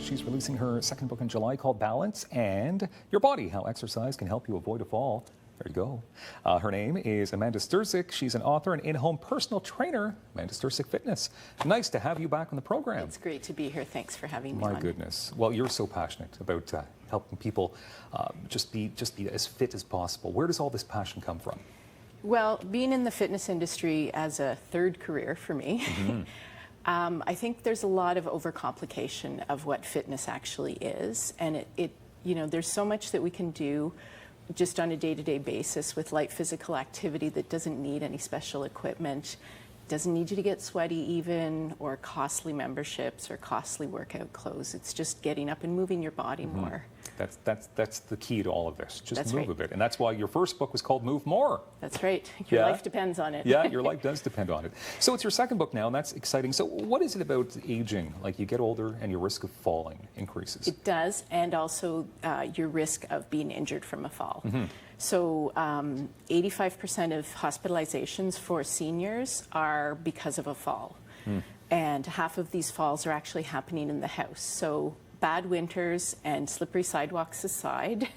She's releasing her second book in July called Balance and Your Body, How Exercise Can Help You Avoid a Fall. There you go. Her name is Amanda Sterczyk. She's an author and in-home personal trainer, Amanda Sterczyk Fitness. Nice to have you back on the program. It's great to be here. Thanks for having me My on. goodness. Well, you're so passionate about helping people just be as fit as possible. Where does all this passion come from? Well, being in the fitness industry as a third career for me, I think there's a lot of overcomplication of what fitness actually is, and there's so much that we can do just on a day-to-day basis with light physical activity that doesn't need any special equipment, doesn't need you to get sweaty even, or costly memberships or costly workout clothes. It's just getting up and moving your body more. That's the key to all of this. Just That's move right. a bit. And that's why your first book was called Move More. That's right. Your life depends on it. Yeah, your life does depend on it. So it's your second book now, and that's exciting. So what is it about aging? Like, you get older and your risk of falling increases. It does, and also your risk of being injured from a fall. So 85% of hospitalizations for seniors are because of a fall. And half of these falls are actually happening in the house. So bad winters and slippery sidewalks aside,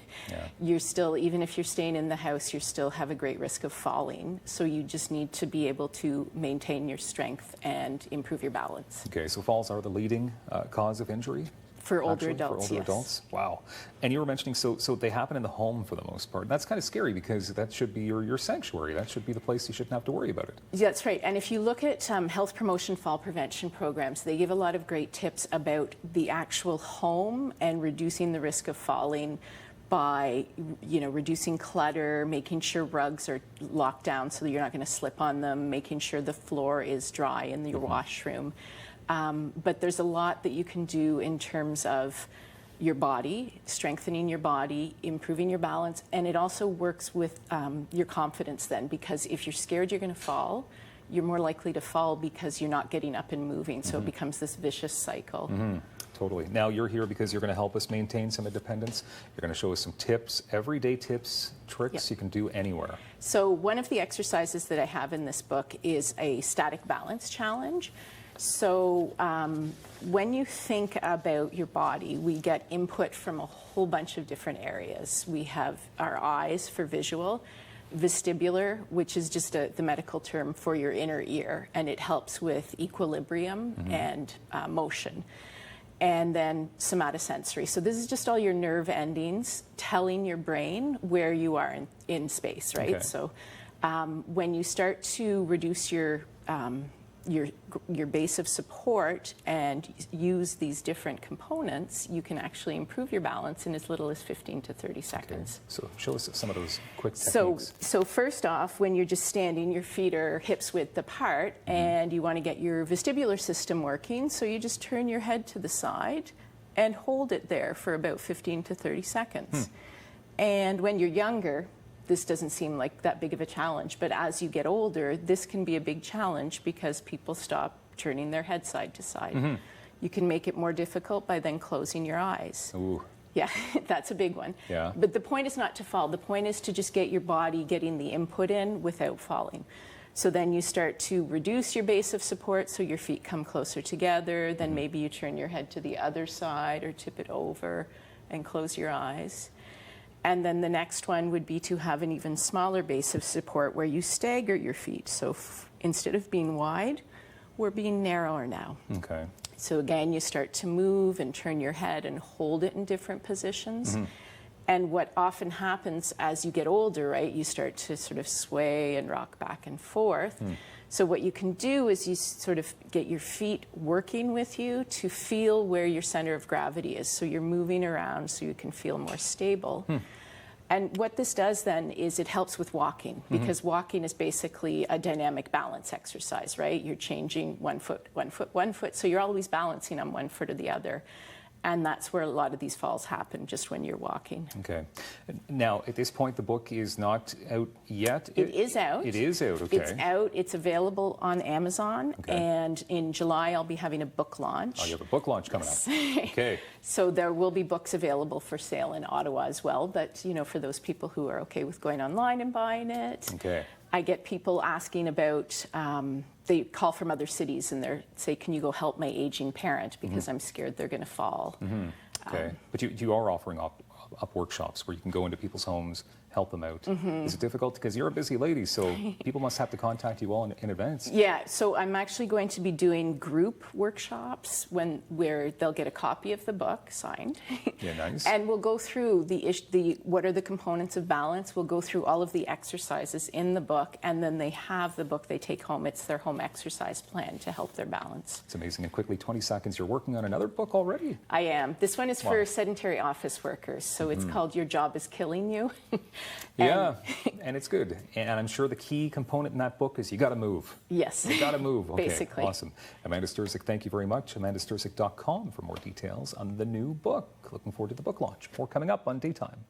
you're still, even if you're staying in the house, you still have a great risk of falling. So you just need to be able to maintain your strength and improve your balance. Okay, so falls are the leading cause of injury? For older Actually, adults, for older yes. adults? Wow. And you were mentioning, so they happen in the home for the most part. That's kind of scary because that should be your sanctuary. That should be the place you shouldn't have to worry about it. That's right. And if you look at health promotion fall prevention programs, they give a lot of great tips about the actual home and reducing the risk of falling by, reducing clutter, making sure rugs are locked down so that you're not going to slip on them, making sure the floor is dry in your washroom. But there's a lot that you can do in terms of your body, strengthening your body, improving your balance, and it also works with your confidence then, because if you're scared you're going to fall, you're more likely to fall because you're not getting up and moving, so it becomes this vicious cycle. Totally. Now you're here because you're going to help us maintain some independence. You're going to show us some tips, everyday tips, tricks you can do anywhere. So one of the exercises that I have in this book is a static balance challenge. So when you think about your body, we get input from a whole bunch of different areas. We have our eyes for visual, vestibular, which is just the medical term for your inner ear, and it helps with equilibrium and motion. And then somatosensory. So this is just all your nerve endings telling your brain where you are in space, right? Okay. So when you start to reduce your base of support and use these different components, you can actually improve your balance in as little as 15 to 30 seconds. Okay. So show us some of those quick techniques. So first off, when you're just standing, your feet are hips width apart, and you want to get your vestibular system working, so you just turn your head to the side and hold it there for about 15 to 30 seconds. And when you're younger, this doesn't seem like that big of a challenge, but as you get older, this can be a big challenge because people stop turning their head side to side. You can make it more difficult by then closing your eyes. Ooh. Yeah, that's a big one. Yeah. But the point is not to fall. The point is to just get your body getting the input in without falling. So then you start to reduce your base of support so your feet come closer together. Then maybe you turn your head to the other side or tip it over and close your eyes. And then the next one would be to have an even smaller base of support where you stagger your feet. So instead of being wide, we're being narrower now. Okay. So again, you start to move and turn your head and hold it in different positions. And what often happens as you get older, right, you start to sort of sway and rock back and forth. So what you can do is you sort of get your feet working with you to feel where your center of gravity is. So you're moving around so you can feel more stable. And what this does then is it helps with walking, because walking is basically a dynamic balance exercise, right? You're changing one foot, one foot, one foot. So you're always balancing on one foot or the other. And that's where a lot of these falls happen, just when you're walking. Okay. Now, at this point, the book is not out yet? It is out. It is out, okay. It's out. It's available on Amazon. Okay. And in July, I'll be having a book launch. Oh, you have a book launch coming up. Okay. So there will be books available for sale in Ottawa as well. But, for those people who are okay with going online and buying it. Okay. I get people asking about, they call from other cities and they say, can you go help my aging parent because I'm scared they're going to fall. Okay, but you are offering up workshops where you can go into people's homes, help them out. Is it difficult? Because you're a busy lady, so people must have to contact you all in advance. Yeah, so I'm actually going to be doing group workshops where they'll get a copy of the book signed. Yeah, nice. And we'll go through what are the components of balance. We'll go through all of the exercises in the book, and then they have the book they take home. It's their home exercise plan to help their balance. It's amazing. And quickly, 20 seconds, you're working on another book already? I am. This one is for sedentary office workers, so it's called Your Job is Killing You. Yeah, and it's good. And I'm sure the key component in that book is you got to move. Yes. You got to move. Okay, basically. Awesome. Amanda Sterczyk, thank you very much. AmandaSterczyk.com for more details on the new book. Looking forward to the book launch. More coming up on Daytime.